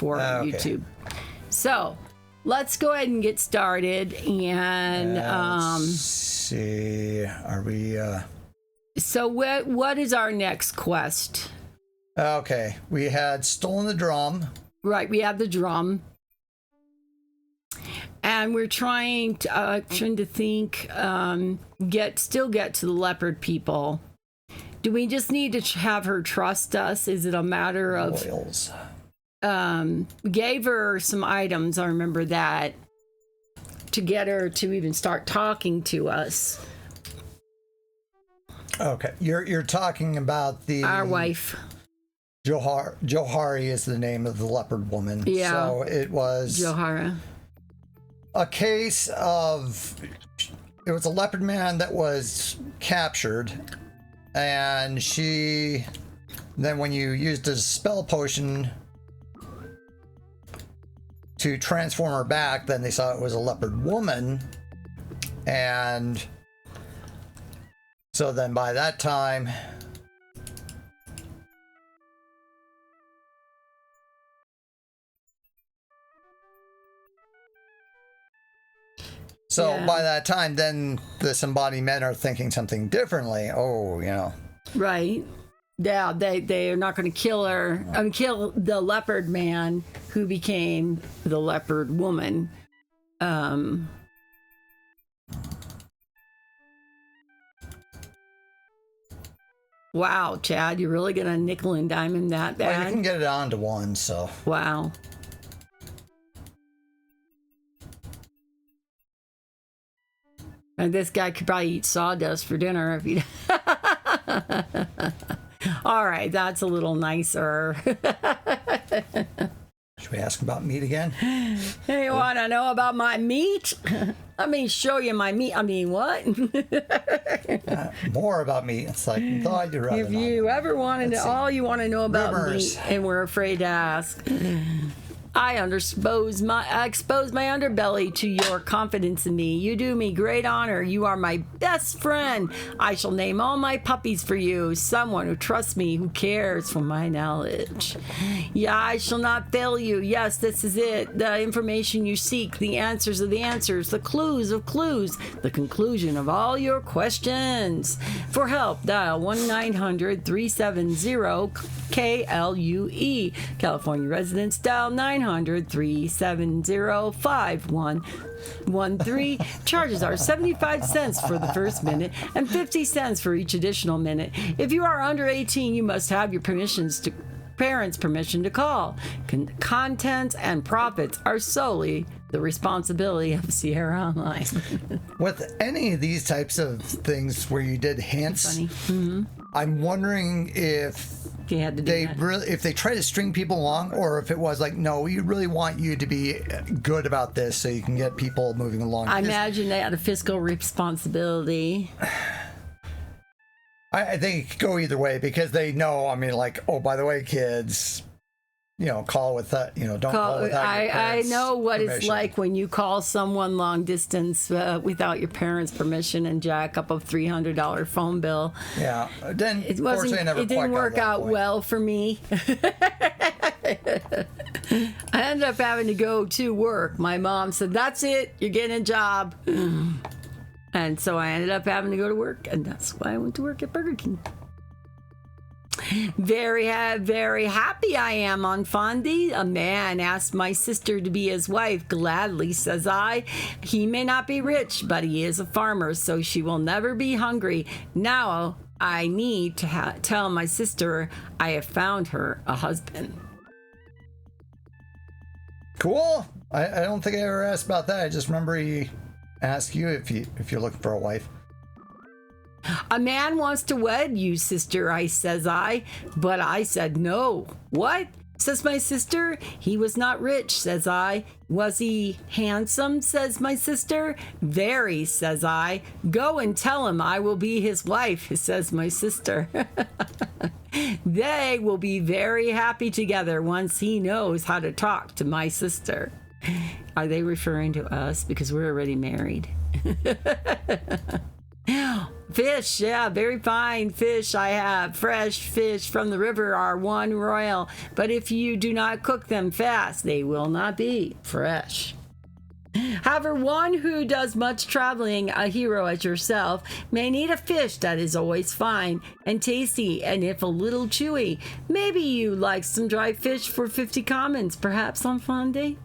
for Okay. YouTube. So let's go ahead and get started. And Let's see. Are we? so what is our next quest? Okay. We had stolen the drum. Right, we have the drum. And we're trying to think, still get to the leopard people. Do we just need to have her trust us? Is it a matter of Oils. gave her some items, I remember that, to get her to even start talking to us. Okay. You're talking about Our wife. Johari is the name of the leopard woman. Yeah. So it was Johara. a case of, it was a leopard man that was captured, and then when you used a spell potion to transform her back, then they saw it was a leopard woman, and so then by that time by that time, then the Sambati men are thinking something differently. Right. Yeah, they are not going to kill her. Kill the leopard man who became the leopard woman. Wow, Chad, you're really going to nickel and dime him that bad? Well, you can get it on to one, so. Wow. And this guy could probably eat sawdust for dinner if he. All right, that's a little nicer. Should we ask about meat again? Hey, you want to know about my meat? Let me show you my meat. I mean, what? More about meat. It's like, thought you'd rather If you ever wanted to, all you want to know about Rumors. meat, and we're afraid to ask. I expose my underbelly to your confidence in me. You do me great honor. You are my best friend. I shall name all my puppies for you. Someone who trusts me, who cares for my knowledge. Yeah, I shall not fail you. Yes, this is it. The information you seek, the answers of the answers, the clues of clues, the conclusion of all your questions. For help, dial 1-900-370-KLUE. California residents, dial 900-370-5113. Charges are 75 cents for the first minute and 50 cents for each additional minute. If you are under 18, you must have your parents' permission to call. Contents and profits are solely the responsibility of Sierra Online. With any of these types of things where you did hints, I'm wondering if You had to do they that. really, if they try to string people along, or if it was like, no, we really want you to be good about this so you can get people moving along. I imagine they had a fiscal responsibility. I think it could go either way, because they know, I mean, like, oh, by the way, kids, call with that, don't call without your I parents' know what it's permission. like when you call someone long distance without your parents' permission and jack up a $300 phone bill. Yeah. Then, It unfortunately, I never It didn't quite got work to that out point. well for me. I ended up having to go to work. My mom said, "That's it. You're getting a job." And so I ended up having to go to work, and that's why I went to work at Burger King. Very happy I am on Fondy. A man asked my sister to be his wife. Gladly, says I. He may not be rich, but he is a farmer, so she will never be hungry. Now I need to tell my sister I have found her a husband. Cool. I don't think I ever asked about that. I just remember he asked you if you're looking for a wife. A man wants to wed you, sister, says I. But I said no. What? Says my sister. He was not rich, says I. Was he handsome, says my sister. Very, says I. Go and tell him I will be his wife, says my sister. They will be very happy together once he knows how to talk to my sister. Are they referring to us because we're already married? Fish, yeah, very fine fish I have. Fresh fish from the river are one royal, but if you do not cook them fast, they will not be fresh. However, one who does much traveling, a hero as yourself, may need a fish that is always fine and tasty, and if a little chewy. Maybe you like some dried fish for 50 commons, perhaps on fun day?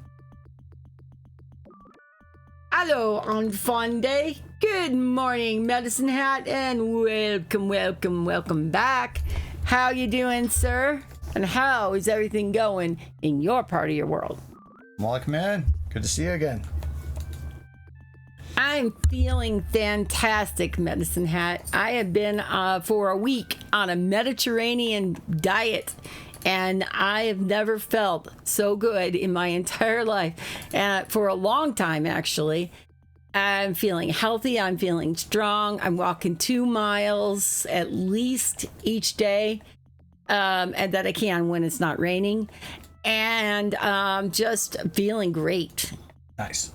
Hello, on fun day. Good morning, Medicine Hat, and welcome back. How you doing, sir? And how is everything going in your part of your world? Welcome, man. Good to see you again. I'm feeling fantastic, Medicine Hat. I have been for a week on a Mediterranean diet, and I have never felt so good in my entire life. For a long time, actually. I'm feeling healthy. I'm feeling strong. I'm walking 2 miles at least each day, and that I can when it's not raining. And just feeling great. Nice.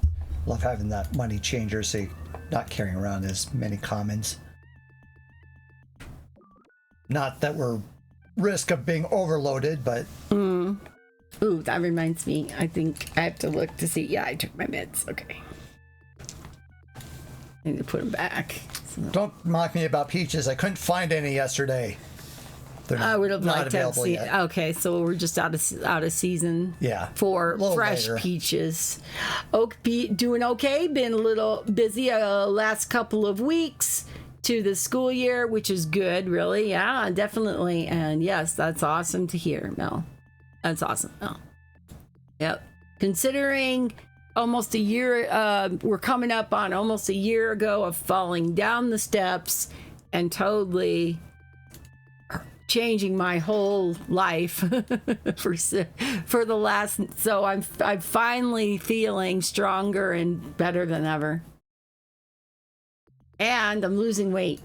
Love having that money changer, so you're not carrying around as many commons. Not that we're risk of being overloaded, but... Ooh, that reminds me. I think I have to look to see. Yeah, I took my meds. Okay. I need to put them back. So. Don't mock me about peaches. I couldn't find any yesterday. I would have liked to have seen. Yet. Okay, so we're just out of season. Yeah, for fresh later. Peaches. Doing okay. Been a little busy last couple of weeks to the school year, which is good. Really, yeah, definitely. And yes, that's awesome to hear, Mel. That's awesome, Mel. Yep. Considering almost a year, we're coming up on almost a year ago of falling down the steps and totally changing my whole life for the last, so I'm finally feeling stronger and better than ever, and I'm losing weight.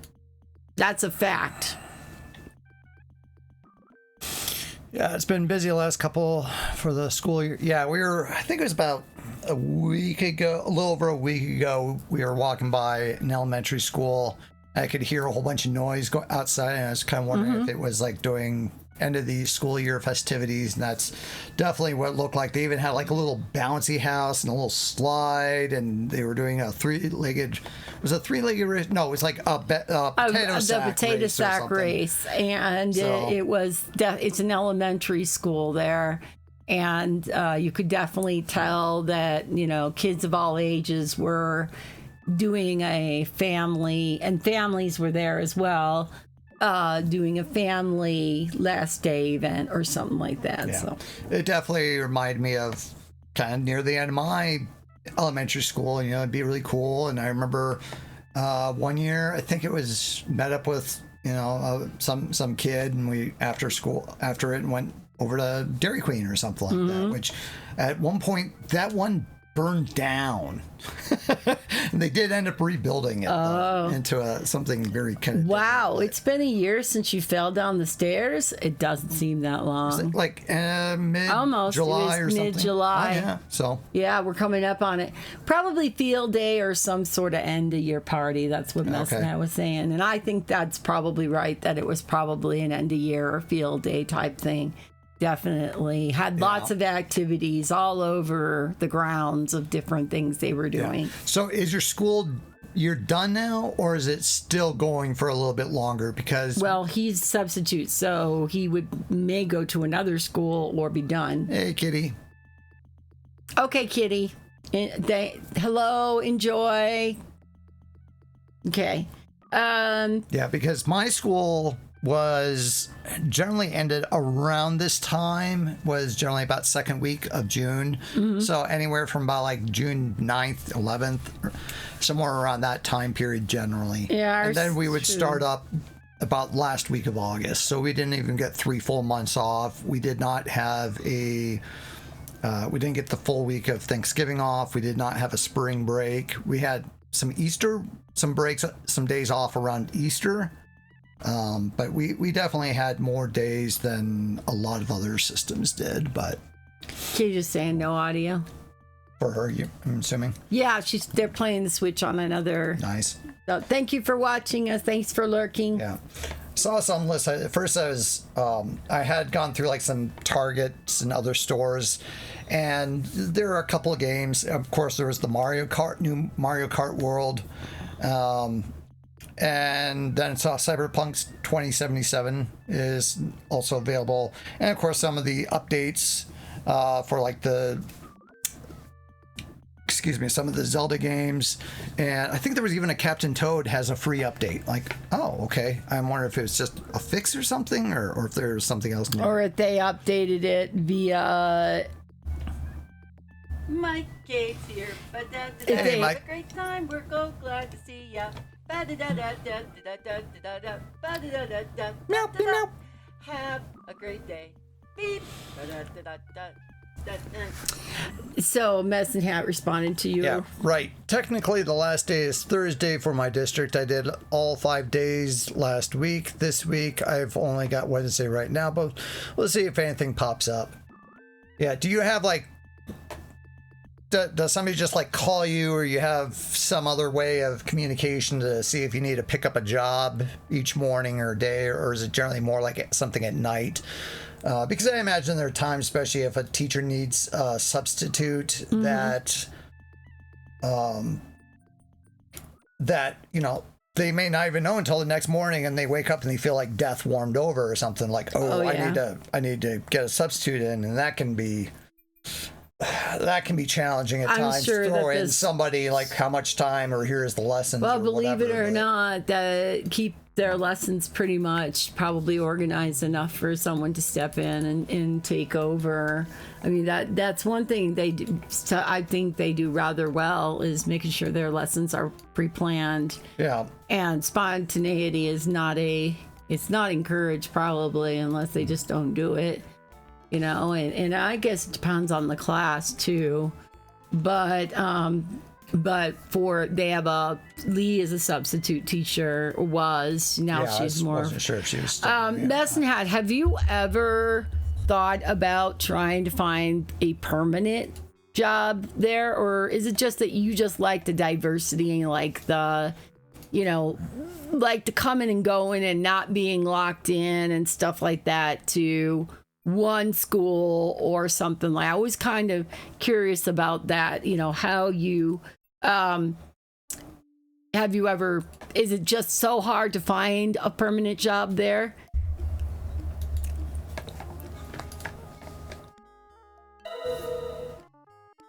That's a fact. Yeah, it's been busy the last couple for the school year. Yeah, I think it was about a week ago, a little over a week ago, we were walking by an elementary school. I could hear a whole bunch of noise go outside, and I was kind of wondering if it was like doing end of the school year festivities, and that's definitely what it looked like. They even had like a little bouncy house and a little slide, and they were doing a three-legged race? No, it was like a potato sack race, and so, it's an elementary school there. And you could definitely tell that, kids of all ages were doing a family, and families were there as well, doing a family last day event or something like that. Yeah. So it definitely reminded me of kind of near the end of my elementary school, and it'd be really cool. And I remember one year, I think it was met up with some kid, and we after it went over to Dairy Queen or something like that, which at one point that one burned down. And they did end up rebuilding it into something very kind of wow. It's been a year since you fell down the stairs. It doesn't seem that long. Like mid-July or something. Mid-July. Oh, yeah. So yeah, we're coming up on it. Probably field day or some sort of end of year party. That's what Messina was saying, and I think that's probably right. That it was probably an end of year or field day type thing. Definitely had lots of activities all over the grounds of different things they were doing. Yeah. So is your school year done now, or is it still going for a little bit longer? Because he's substitute, so he may go to another school or be done. Hey, Kitty. Okay, Kitty. Hello, enjoy. Okay. Yeah, because my school was generally ended around this time, was generally about second week of June. So anywhere from about like June 9th, 11th, somewhere around that time period generally. Yeah, and then we would start up about last week of August. So we didn't even get 3 full months off. We did not have we didn't get the full week of Thanksgiving off. We did not have a spring break. We had some breaks, some days off around Easter. But we definitely had more days than a lot of other systems did. But can you just say no audio? for her, I'm assuming. Yeah, they're playing the Switch on another. Nice. So thank you for watching us. Thanks for lurking. Yeah. Saw some list. At first, I had gone through like some Targets and other stores, and there are a couple of games. Of course, there was the new Mario Kart World, and then saw Cyberpunk 2077 is also available, and of course some of the updates for like some of the Zelda games, and I think there was even a Captain Toad has a free update. Like, oh, okay. I'm wondering if it was just a fix or something, or if there's something else new. Or if they updated it via. Mike Gates here. Hey, Mike. Have a great time. We're so glad to see ya. Have a great day. Beep. So Medicine Hat responded to you. Yeah, right. Technically, the last day is Thursday for my district. I did all 5 days last week. This week, I've only got Wednesday right now, but we'll see if anything pops up. Yeah, do you have like... Does somebody just like call you, or you have some other way of communication to see if you need to pick up a job each morning or day, or is it generally more like something at night? Because I imagine there are times, especially if a teacher needs a substitute, that they may not even know until the next morning, and they wake up and they feel like death warmed over or something. Like, I need to get a substitute in, and that can be challenging at times. Sure throw in somebody like how much time, or here's the lessons. Well, or believe whatever, it or not, that keep their lessons pretty much probably organized enough for someone to step in and take over. I mean, that's one thing they do. I think they do rather well, is making sure their lessons are pre-planned. Yeah. And spontaneity is it's not encouraged, probably, unless they just don't do it. And I guess it depends on the class too, but they have Lee is a substitute teacher, she's more. I wasn't sure if she was still Medicine Hat, have you ever thought about trying to find a permanent job there, or is it just that you just like the diversity and like the like to coming and going and not being locked in and stuff like that to one school or something? Like, I was kind of curious about that, how you have you ever, is it just so hard to find a permanent job there?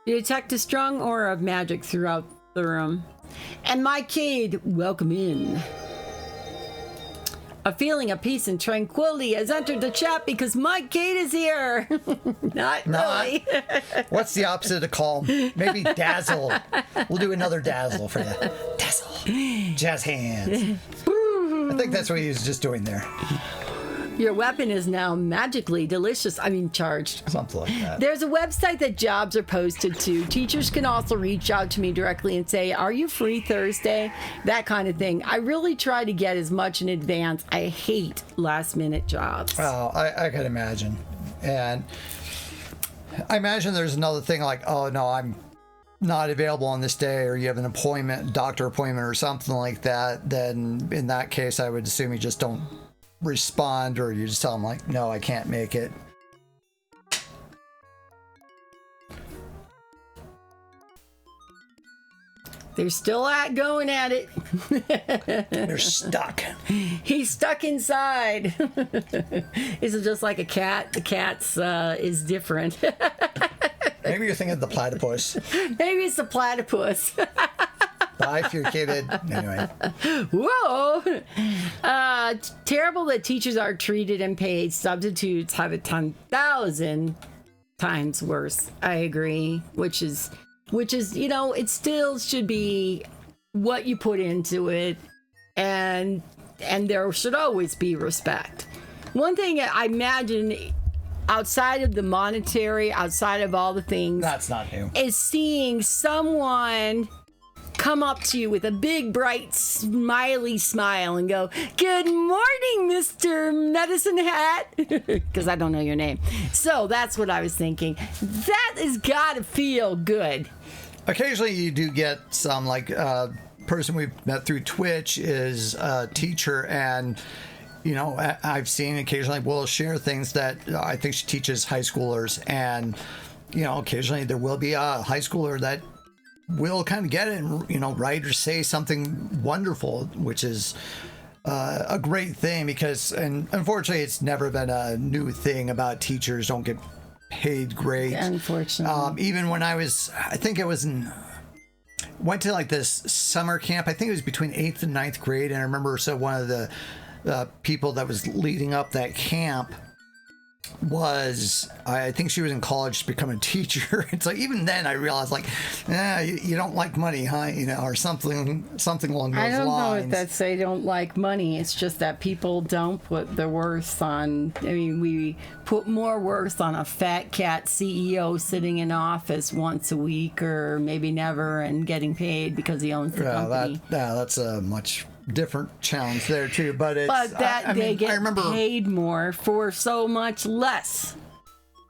You detect a strong aura of magic throughout the room. And my kid, welcome in. A feeling of peace and tranquility has entered the chat because Mike Kate is here. Not really. What's the opposite of calm? Maybe dazzle. We'll do another dazzle for you. Dazzle. Jazz hands. I think that's what he was just doing there. Your weapon is now magically delicious. Charged. Something like that. There's a website that jobs are posted to. Teachers can also reach out to me directly and say, are you free Thursday? That kind of thing. I really try to get as much in advance. I hate last minute jobs. Oh, I can imagine. And I imagine there's another thing like, oh no, I'm not available on this day, or you have an appointment, doctor appointment or something like that. Then in that case, I would assume you just don't respond, or you just tell them like, no, I can't make it. They're still going at it. They're stuck. He's stuck inside. Is it just like a cat? The cat's is different. Maybe you're thinking of the platypus. Maybe it's the platypus. Bye if you're kidded. Anyway. Whoa. Terrible that teachers are treated and paid. Substitutes have it 10,000 times worse. I agree. Which is, it still should be what you put into it, and there should always be respect. One thing I imagine, outside of the monetary, outside of all the things, that's not new, is seeing someone come up to you with a big, bright, smiley smile and go, "Good morning, Mr. Medicine Hat," because I don't know your name. So that's what I was thinking. That has got to feel good. Occasionally you do get some, like, person we've met through Twitch is a teacher, and I've seen occasionally will share things that I think she teaches high schoolers, and occasionally there will be a high schooler that will kind of get it and write or say something wonderful, which is a great thing, because, and unfortunately it's never been a new thing about teachers don't get paid great, unfortunately. even when I think it was went to like this summer camp. I think it was between 8th and 9th grade, and I remember one of the people that was leading up that camp was, I think she was in college to become a teacher. It's like, even then I realized, like, you don't like money, huh? Or something along those lines. I don't know if that's they don't like money. It's just that people don't put the worth on. I mean, we put more worth on a fat cat CEO sitting in office once a week or maybe never and getting paid because he owns the company. That's a much different challenge there too, but they get paid more for so much less.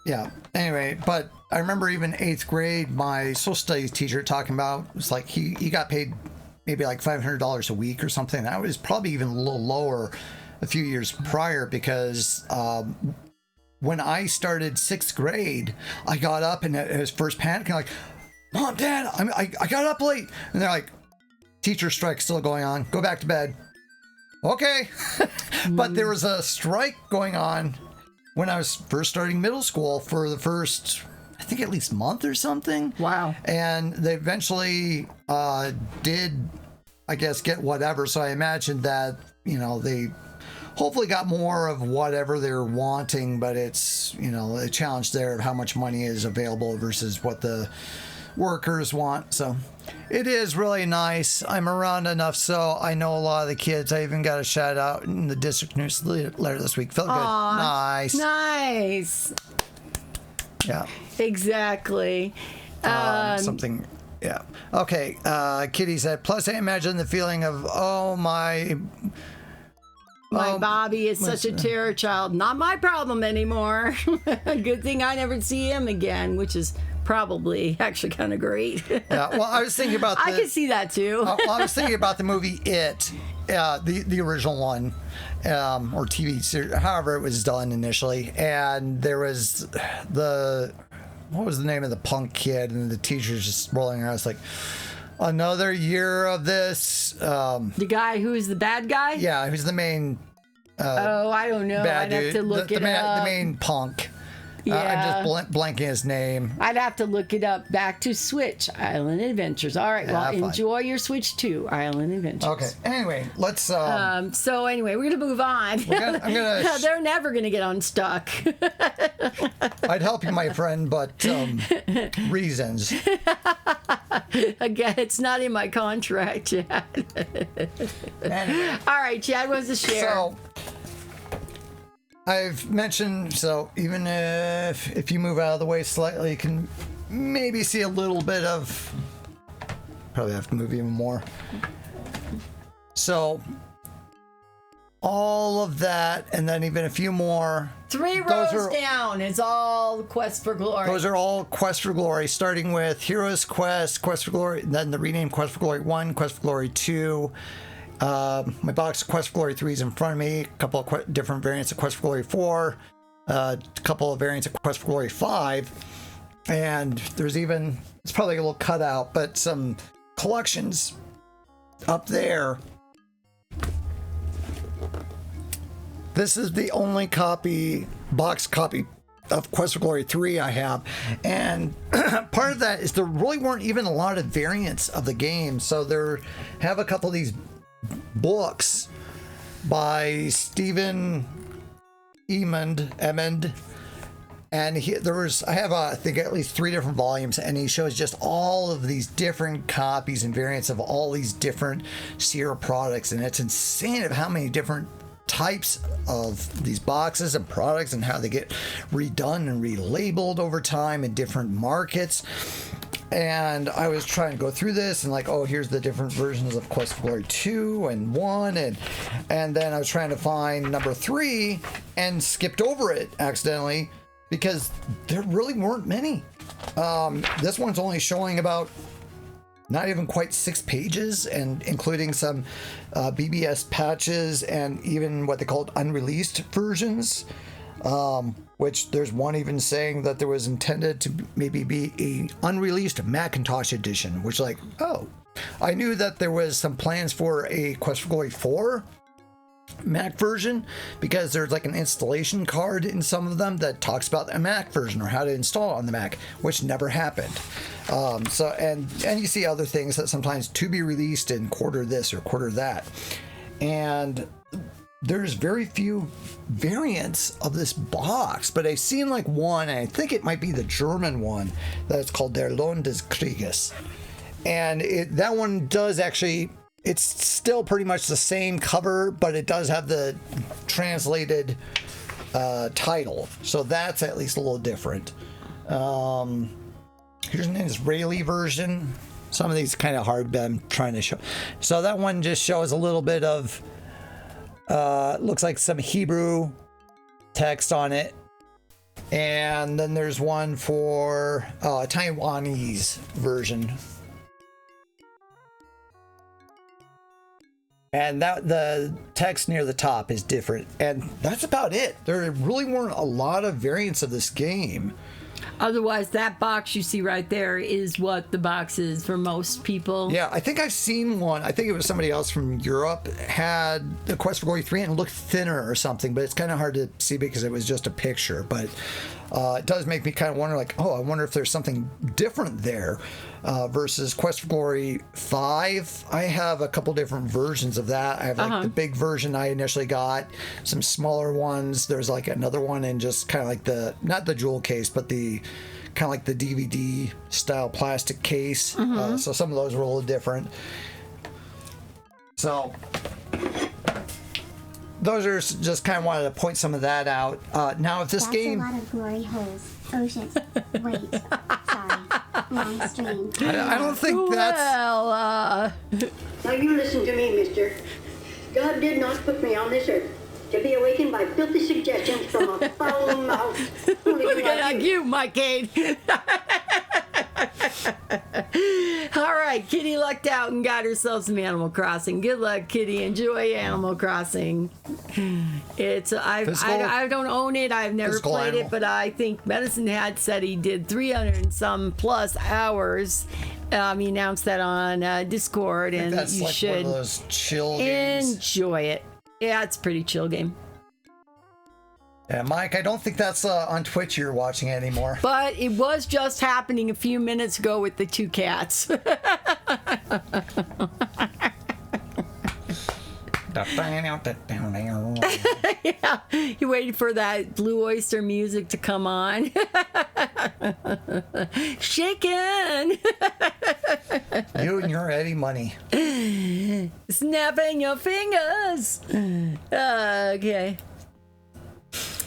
Yeah. Anyway, but I remember even 8th grade, my social studies teacher talking about, it's like he got paid maybe like $500 a week or something. That was probably even a little lower a few years prior, because when I started 6th grade, I got up and it was first panicking, like, "Mom, Dad, I got up late," and they're like, "Teacher strike still going on. Go back to bed." Okay. But there was a strike going on when I was first starting middle school for the first, I think, at least month or something. Wow. And they eventually did, I guess, get whatever. So I imagine that, they hopefully got more of whatever they're wanting, but it's, a challenge there of how much money is available versus what the workers want. So it is really nice. I'm around enough so I know a lot of the kids. I even got a shout out in the district newsletter this week. Felt good. Nice. Yeah. Exactly. Something. Yeah. Okay. Kitty said, plus I imagine the feeling of, my Bobby is such a terror child. Not my problem anymore. Good thing I never see him again, which is probably actually kind of great. Yeah, well, I was thinking about I can see that too. I was thinking about the movie It, the original one, or TV series, however it was done initially, and there was what was the name of the punk kid, and the teacher's just rolling around. It's like, another year of this. The guy who is the bad guy? Yeah, who's the main. I don't know. I'd have to look it up. The main punk. Yeah. I'm just blanking his name. I'd have to look it up. Back to Switch, Island Adventures. All right, well, enjoy your Switch 2, Island Adventures. Okay, anyway, let's... so anyway, we're going to move on. They're never going to get unstuck. I'd help you, my friend, but reasons. Again, it's not in my contract, Chad. Anyway. All right, Chad wants to share. So, I've mentioned, so even if you move out of the way slightly, you can maybe see a little bit of, probably have to move even more. So all of that, and then even a few more. 3 rows down is all Quest for Glory. Those are all Quest for Glory, starting with Heroes Quest, Quest for Glory, then the renamed Quest for Glory 1, Quest for Glory 2. My box of Quest for Glory 3 is in front of me. A couple of different variants of Quest for Glory 4. A couple of variants of Quest for Glory 5. And there's even, it's probably a little cut out, but some collections up there. This is the only box copy of Quest for Glory 3 I have. And part of that is there really weren't even a lot of variants of the game. So there have a couple of these books by Stephen Emond, and I have I think at least 3 different volumes, and he shows just all of these different copies and variants of all these different Sierra products, and it's insane of how many different types of these boxes and products and how they get redone and relabeled over time in different markets. And I was trying to go through this and like, oh, here's the different versions of Quest for Glory 2 and 1, and then I was trying to find number 3 and skipped over it accidentally because there really weren't many. This one's only showing about not even quite 6 pages, and including some BBS patches and even what they called unreleased versions. Which there's one even saying that there was intended to maybe be a unreleased Macintosh edition, which like, oh, I knew that there was some plans for a Quest for Glory 4 Mac version because there's like an installation card in some of them that talks about a Mac version or how to install it on the Mac, which never happened. And you see other things that sometimes to be released in quarter this or quarter that. And there's very few variants of this box, but I've seen like one, and I think it might be the German one, that's called Der Lohn des Krieges. And that one does actually, it's still pretty much the same cover, but it does have the translated title. So that's at least a little different. Here's an Israeli version. Some of these kind of hard, but I'm trying to show. So that one just shows a little bit of looks like some Hebrew text on it. And then there's one for a Taiwanese version. And that the text near the top is different. And that's about it. There really weren't a lot of variants of this game. Otherwise, that box you see right there is what the box is for most people. Yeah, I think I've seen one. I think it was somebody else from Europe had the Quest for Glory 3 and it looked thinner or something, but it's kind of hard to see because it was just a picture. But it does make me kind of wonder, like, oh, I wonder if there's something different there versus Quest for Glory 5. I have a couple different versions of that. I have like the big version I initially got, some smaller ones. There's like another one in just kind of like not the jewel case, but the kind of like the DVD style plastic case. So some of those were a little different. So those are just kind of wanted to point some of that out. Now, if this That's game, a lot of glory holes, oceans. Wait, sorry, wrong stream. I don't think that's. Well, Now you listen to me, mister. God did not put me on this earth to be awakened by filthy suggestions from a foul mouth. look at you, Mike Cade. All right, Kitty lucked out and got herself some Animal Crossing. Good luck, Kitty. Enjoy Animal Crossing. I don't own it. I've never played it, but I think Medicine Hat said he did 300 and some plus hours. He announced that on Discord, and That's you like should one of those chill games. enjoy it. Yeah, it's a pretty chill game. Yeah, Mike, I don't think that's on Twitch you're watching anymore. But it was just happening a few minutes ago with the 2 cats. Yeah, you waited for that Blue Oyster music to come on. Shaking. You and your Eddie Money. Snapping your fingers. Okay.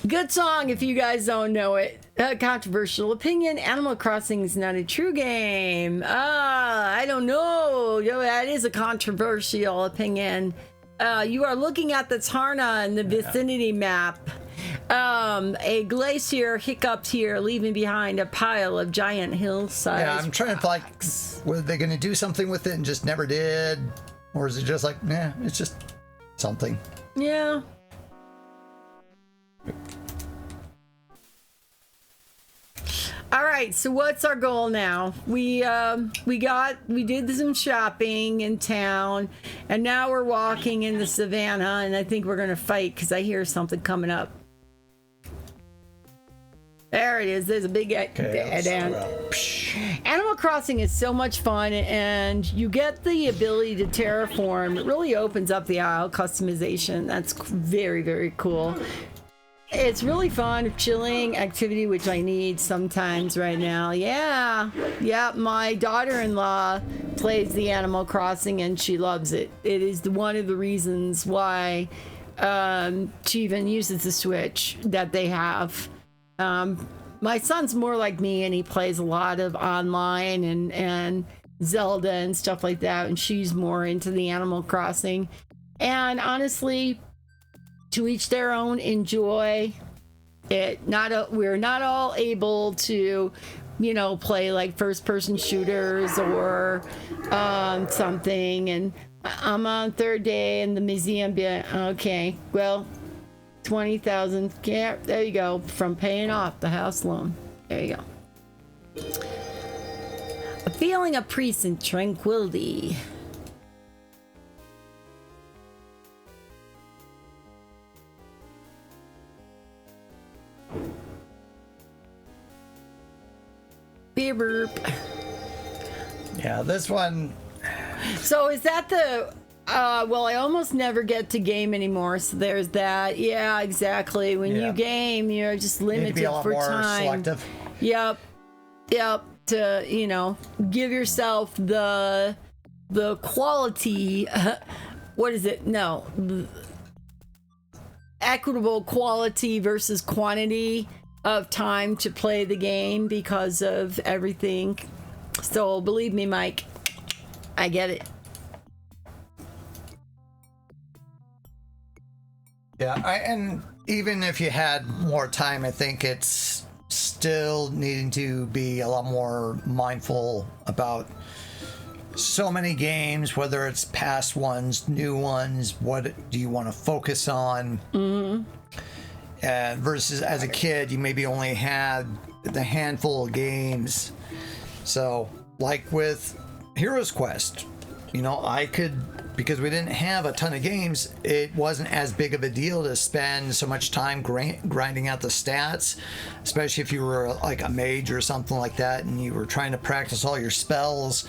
Good song if you guys don't know it. Controversial opinion. Animal Crossing is not a true game. I don't know. That is a controversial opinion. You are looking at the Tarna in the vicinity map. A glacier hiccuped here, leaving behind a pile of giant hillsides. Yeah, I'm trying to like, were they going to do something with it and just never did? Or is it just like, nah, it's just something? Yeah. All right, so what's our goal now? We did some shopping in town, and now we're walking in the savannah, and I think we're gonna fight because I hear something coming up. There it is. There's a big dead end. Animal Crossing is so much fun, and you get the ability to terraform. It really opens up the aisle customization. That's very, very cool. It's really fun, chilling activity, which I need sometimes right now. Yeah, my daughter-in-law plays the Animal Crossing, and she loves it. It is one of the reasons why she even uses the Switch that they have. My son's more like me, and he plays a lot of online and Zelda and stuff like that, and she's more into the Animal Crossing. And honestly, to each their own. Enjoy it. We're not all able to, play like first-person shooters or something. And I'm on third day in the museum. Okay, well, 20,000. Yeah, there you go. From paying off the house loan. There you go. A feeling of peace and tranquility. Beep burp. Yeah, this one. So is that the well, I almost never get to game anymore, so there's that. Yeah, exactly. When you game, you're just limited Need to be a lot for more time. selective. Yep. To give yourself the quality. What is it? No, equitable quality versus quantity of time to play the game because of everything. So believe me, Mike, I get it. Yeah, and even if you had more time, I think it's still needing to be a lot more mindful about so many games, whether it's past ones, new ones, what do you want to focus on? Mm-hmm. And versus as a kid, you maybe only had the handful of games. So, like with Heroes Quest, I could, because we didn't have a ton of games, it wasn't as big of a deal to spend so much time grinding out the stats, especially if you were like a mage or something like that and you were trying to practice all your spells.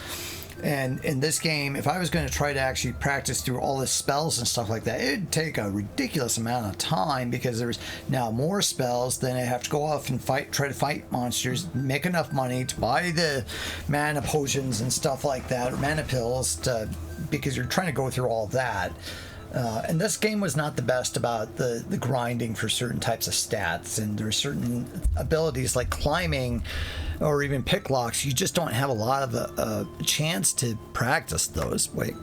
And in this game, if I was going to try to actually practice through all the spells and stuff like that, it'd take a ridiculous amount of time because there's now more spells. Then I have to go off and try to fight monsters, make enough money to buy the mana potions and stuff like that, or mana pills, because you're trying to go through all that. And this game was not the best about the grinding for certain types of stats, and there are certain abilities like climbing or even pick locks. You just don't have a lot of a chance to practice those. Wait,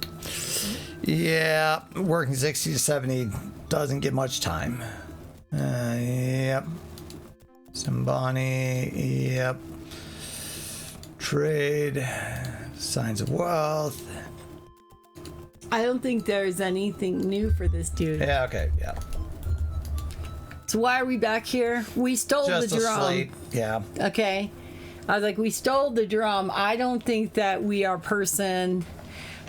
yeah, working 60 to 70 doesn't get much time. Yep. Sambani, yep. Trade, signs of wealth. I don't think there's anything new for this dude. Yeah, okay, yeah. So why are we back here? We stole Just the drum. asleep, yeah. Okay. I was like, we stole the drum. I don't think that we are person.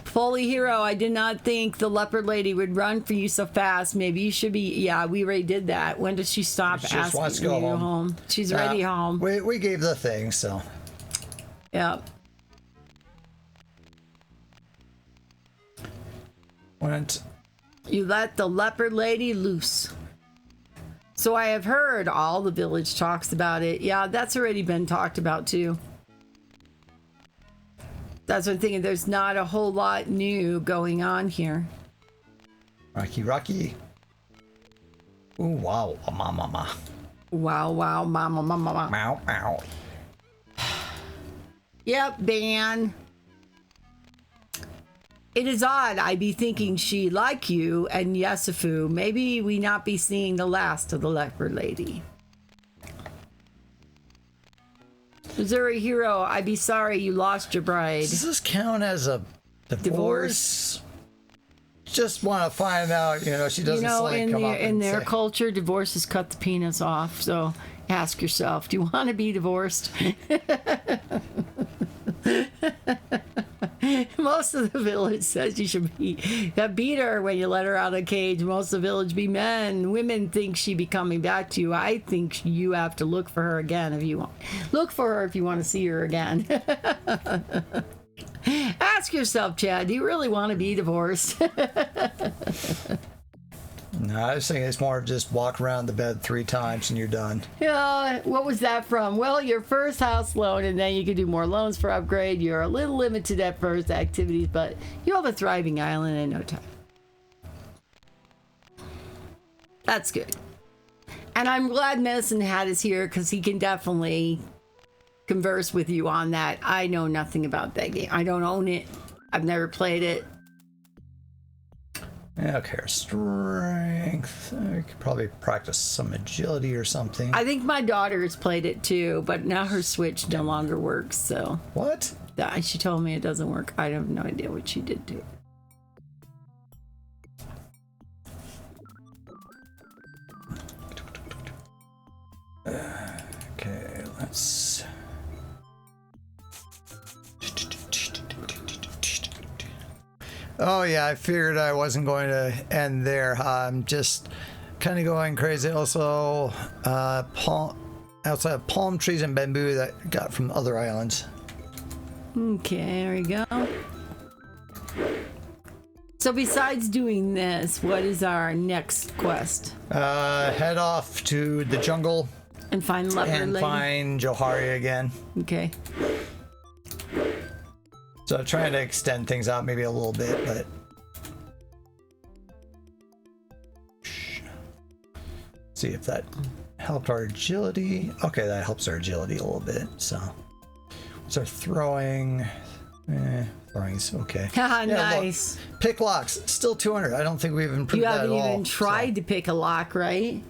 Foley Hero, I did not think the leopard lady would run for you so fast. Maybe you should be. Yeah, we already did that. When does she stop She just asking wants to you go to go home. home? She's already home. We gave the thing, so. Yeah. You let the leopard lady loose. So I have heard all the village talks about it. Yeah, that's already been talked about too. That's what I'm thinking. There's not a whole lot new going on here. Rocky. Ooh, wow, mama. Wow, mama. Meow. Yep, ban. It is odd. I be thinking she like you and Yesifu. Maybe we not be seeing the last of the leopard lady. Missouri Hero, I be sorry you lost your bride. Does this count as a divorce? Just want to find out, she doesn't in their culture, divorce is cut the penis off. So ask yourself, do you want to be divorced? Most of the village says you should beat her when you let her out of the cage. Most of the village be men. Women think she be coming back to you. I think you have to look for her again if you want. Look for her if you want to see her again. Ask yourself, Chad, do you really want to be divorced? No, I was thinking it's more of just walk around the bed 3 times and you're done. Yeah, what was that from? Well, your first house loan, and then you can do more loans for upgrade. You're a little limited at first activities, but you have a thriving island in no time. That's good. And I'm glad Medicine Hat is here because he can definitely converse with you on that. I know nothing about that game. I don't own it. I've never played it. Okay, strength. I could probably practice some agility or something. I think my daughter has played it too, but now her Switch no longer works. So What? she told me it doesn't work. I have no idea what she did to it. Okay, let's. Oh yeah, I figured I wasn't going to end there. I'm just kind of going crazy. Also, outside of palm trees and bamboo that I got from other islands. Okay, there we go. So besides doing this, what is our next quest? Head off to the jungle And find leopard and lady. find Johari again. Okay. So trying to extend things out maybe a little bit, but see if that helped our agility. Okay, that helps our agility a little bit. So what's our throwing? Throwing's okay. Haha, Yeah, look, nice. pick locks, still 200. I don't think we've improved You that haven't at all. even tried to pick a lock, right?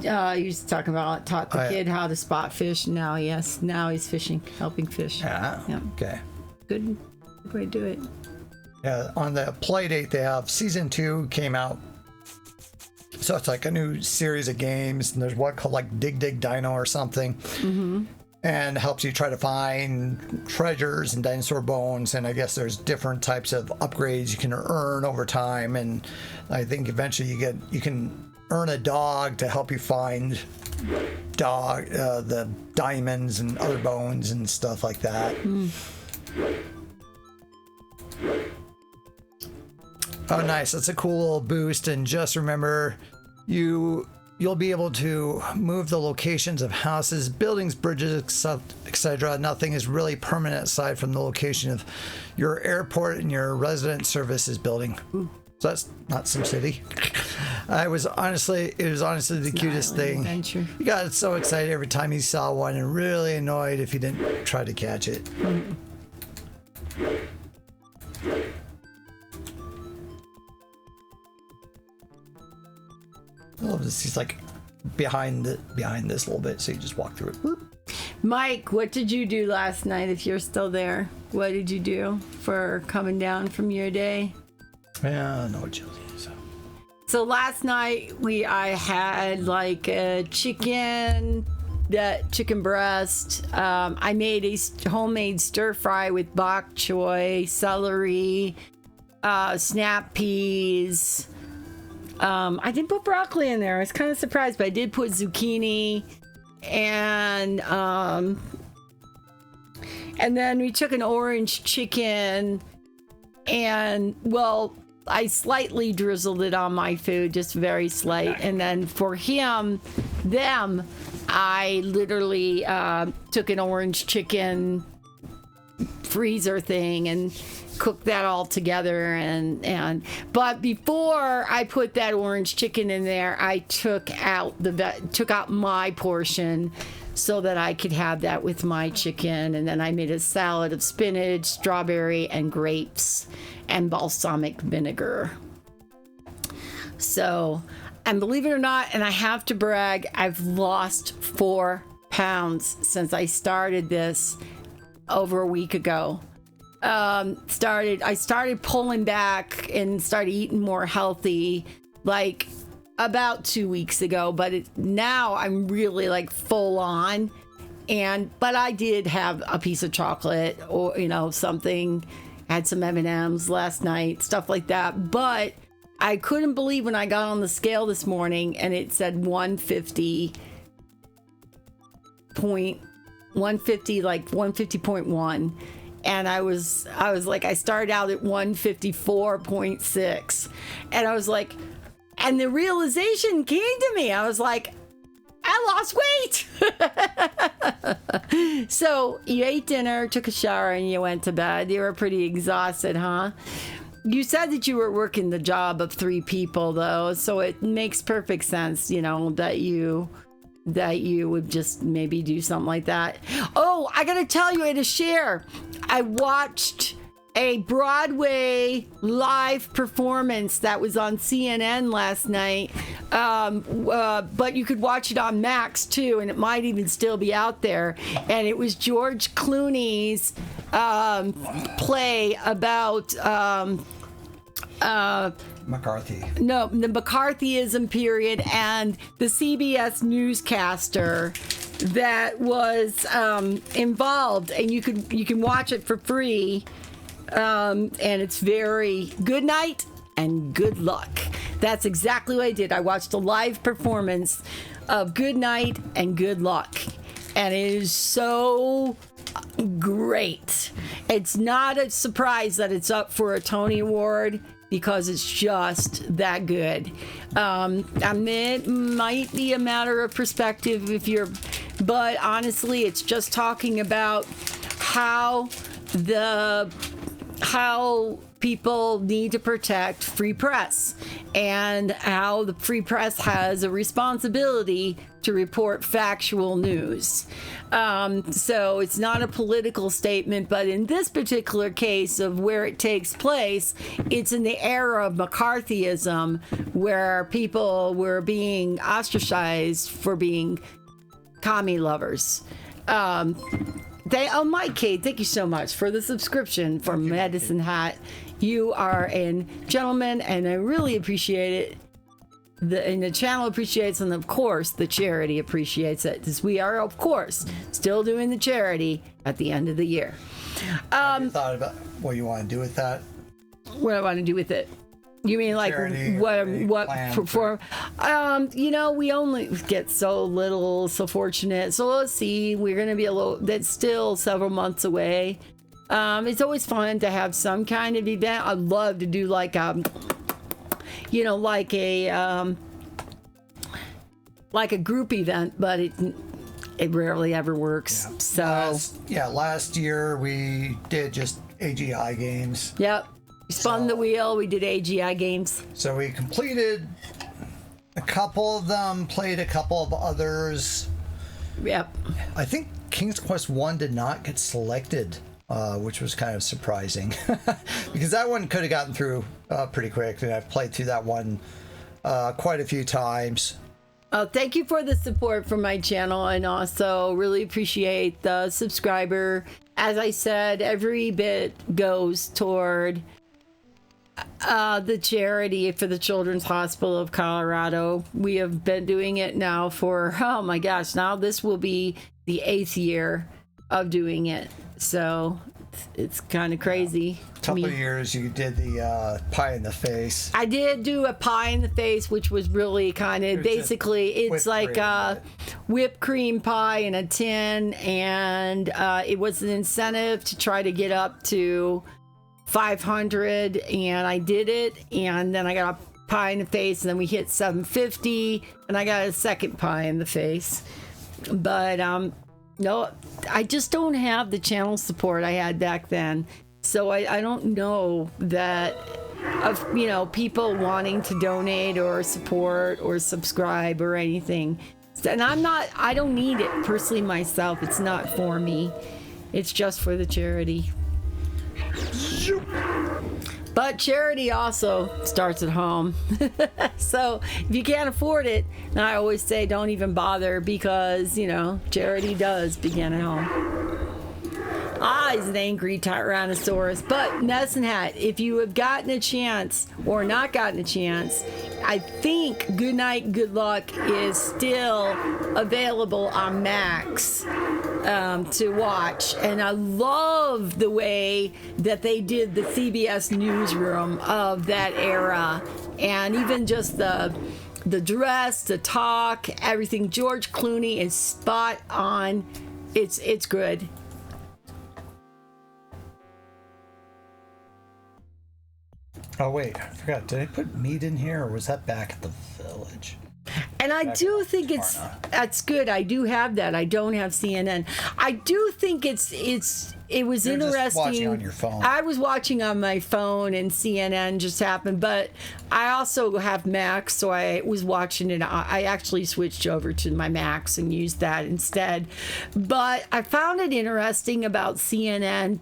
You used to talk about taught the kid how to spot fish. Now he's fishing, helping fish. Yeah. Yeah. Okay. Good way to do it. Yeah, on the play date they have season 2 came out. So it's like a new series of games, and there's one called like Dig Dig Dino or something. Mm-hmm. And helps you try to find treasures and dinosaur bones, and I guess there's different types of upgrades you can earn over time, and I think eventually you can earn a dog to help you find the diamonds and other bones and stuff like that. Oh, nice. That's a cool little boost. And just remember, you'll be able to move the locations of houses, buildings, bridges, etc. Nothing is really permanent aside from the location of your airport and your resident services building. So that's not SimCity. It was honestly the cutest thing. Adventure. You got so excited every time you saw one, and really annoyed if you didn't try to catch it. I love this. He's like behind this a little bit, so you just walk through it. Boop. Mike, what did you do last night? If you're still there, what did you do for coming down from your day? Yeah, no agility. So last night I had like a chicken breast. I made a homemade stir fry with bok choy, celery, snap peas. I didn't put broccoli in there. I was kind of surprised, but I did put zucchini, and then we took an orange chicken, and I slightly drizzled it on my food, just very slight. And then for them, I literally took an orange chicken freezer thing and cooked that all together. But before I put that orange chicken in there, I took out my portion so that I could have that with my chicken. And then I made a salad of spinach, strawberry, and grapes, and balsamic vinegar. So, and believe it or not, and I have to brag, I've lost 4 pounds since I started this over a week ago. I started pulling back and started eating more healthy like about 2 weeks ago, but now I'm really like full on. But I did have a piece of chocolate or something. Had some M&Ms last night, stuff like that. But I couldn't believe when I got on the scale this morning and it said 150.1. And I was like, I started out at 154.6. And I was like, and the realization came to me. I was like, I lost weight. So you ate dinner, took a shower, and you went to bed. You were pretty exhausted, huh? You said that you were working the job of 3 people, though, so it makes perfect sense, that you would just maybe do something like that. Oh, I gotta tell you, to share, I watched a Broadway live performance that was on CNN last night, but you could watch it on Max too, and it might even still be out there. And it was George Clooney's play about McCarthy. No, the McCarthyism period, and the CBS newscaster that was involved, and you can watch it for free, and it's very good night and good luck. That's exactly what I did. I watched a live performance of Good Night and Good Luck, and it is so great. It's not a surprise that it's up for a Tony Award, because it's just that good. It might be a matter of perspective but honestly, it's just talking about how people need to protect free press, and how the free press has a responsibility to report factual news. So it's not a political statement, but in this particular case of where it takes place, it's in the era of McCarthyism, where people were being ostracized for being commie lovers. Mike Cade, thank you so much for the subscription for Medicine Hat. You are a gentleman, and I really appreciate it. The channel appreciates, and of course the charity appreciates it, because we are, of course, still doing the charity at the end of the year. Have you thought about what you want to do with that? What I want to do with it? You mean like Charity, what plan for? We only get so fortunate. So let's see. We're gonna be that's still several months away. It's always fun to have some kind of event. I'd love to do like a group event, but it rarely ever works. Yeah. So last year we did just AGI games. Yep. We spun the wheel. We did AGI games. So we completed a couple of them, played a couple of others. Yep. I think King's Quest 1 did not get selected, which was kind of surprising, because that one could have gotten through pretty quick, and I've played through that one quite a few times. Thank you for the support for my channel, and also really appreciate the subscriber. As I said, every bit goes toward the charity for the Children's Hospital of Colorado. We have been doing it now for, oh my gosh, now this will be the 8th year of doing it. So it's kind of crazy. A couple of years you did the pie in the face. I did do a pie in the face, which was really kind of basically, it's like a whipped cream pie in a tin, and it was an incentive to try to get up to 500, and I did it, and then I got a pie in the face, and then we hit 750, and I got a second pie in the face. But no, I just don't have the channel support I had back then, so I don't know that of people wanting to donate or support or subscribe or anything. And I don't need it personally myself. It's not for me. It's just for the charity. But charity also starts at home. So if you can't afford it, and I always say don't even bother, because, charity does begin at home. He's an angry Tyrannosaurus. But Medicine Hat, if you have gotten a chance or not gotten a chance, I think Good Night, Good Luck is still available on Max to watch. And I love the way that they did the CBS newsroom of that era. And even just the dress, the talk, everything. George Clooney is spot on. It's good. Oh wait, I forgot. Did I put meat in here, or was that back at the village? And I do think that's good. I do have that. I don't have CNN. I do think it's it was You're just interesting. watching on your phone. I was watching on my phone, and CNN just happened. But I also have Max, so I was watching it. I actually switched over to my Max and used that instead. But I found it interesting about CNN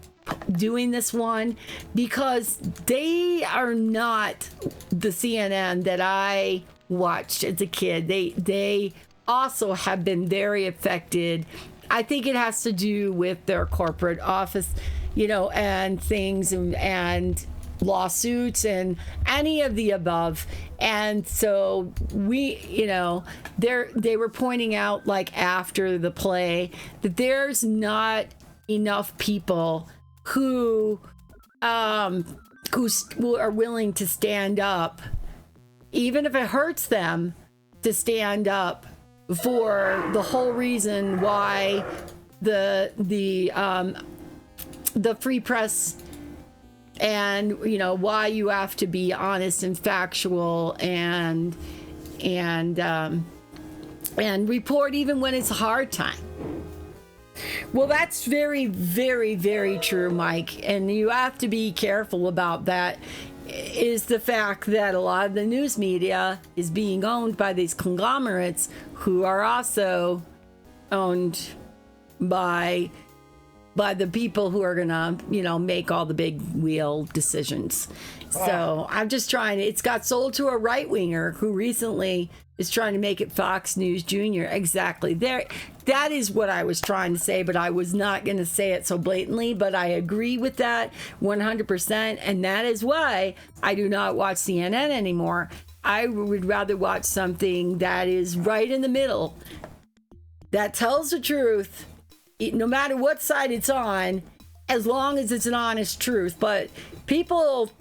doing this one because they are not the CNN that I watched as a kid. They also have been very affected. I think it has to do with their corporate office, and things and lawsuits and any of the above. And so they were pointing out, like, after the play, that there's not enough people who are willing to stand up, even if it hurts them, to stand up for the whole reason why the free press, and why you have to be honest and factual and report even when it's a hard time. Well, that's very, very, very true, Mike. And you have to be careful about that, is the fact that a lot of the news media is being owned by these conglomerates who are also owned by the people who are gonna, make all the big wheel decisions. So I'm just trying to, it's got sold to a right winger who recently is trying to make it Fox News Junior. Exactly. That is what I was trying to say, but I was not going to say it so blatantly, but I agree with that 100%. And that is why I do not watch CNN anymore. I would rather watch something that is right in the middle, that tells the truth, no matter what side it's on, as long as it's an honest truth. But people,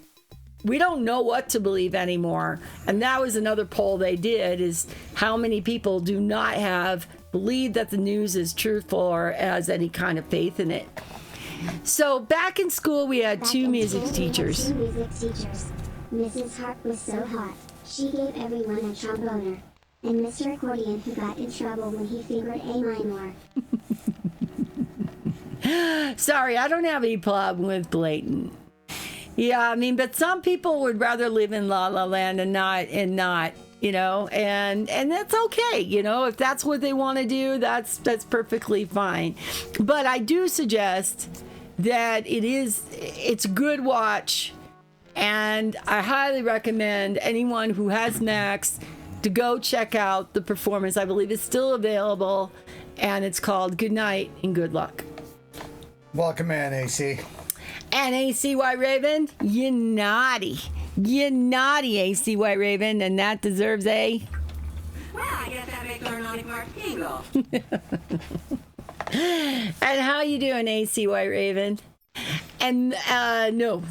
we don't know what to believe anymore. And that was another poll they did, is how many people do not believe that the news is truthful or has any kind of faith in it. So back in school, we had two music teachers. Mrs. Hart was so hot, she gave everyone a tromboner. And Mr. Accordion, who got in trouble when he fingered A minor. Sorry, I don't have any problem with blatant. Yeah, I mean, but some people would rather live in La La Land and not, and that's okay, if that's what they want to do, that's perfectly fine. But I do suggest that it's a good watch, and I highly recommend anyone who has Max to go check out the performance. I believe it's still available, and it's called Good Night and Good Luck. Welcome in, AC. And AC White Raven, you naughty AC White Raven, and that deserves a... Well, I guess that makes our naughty part tingle. And how you doing, AC White Raven? And, no.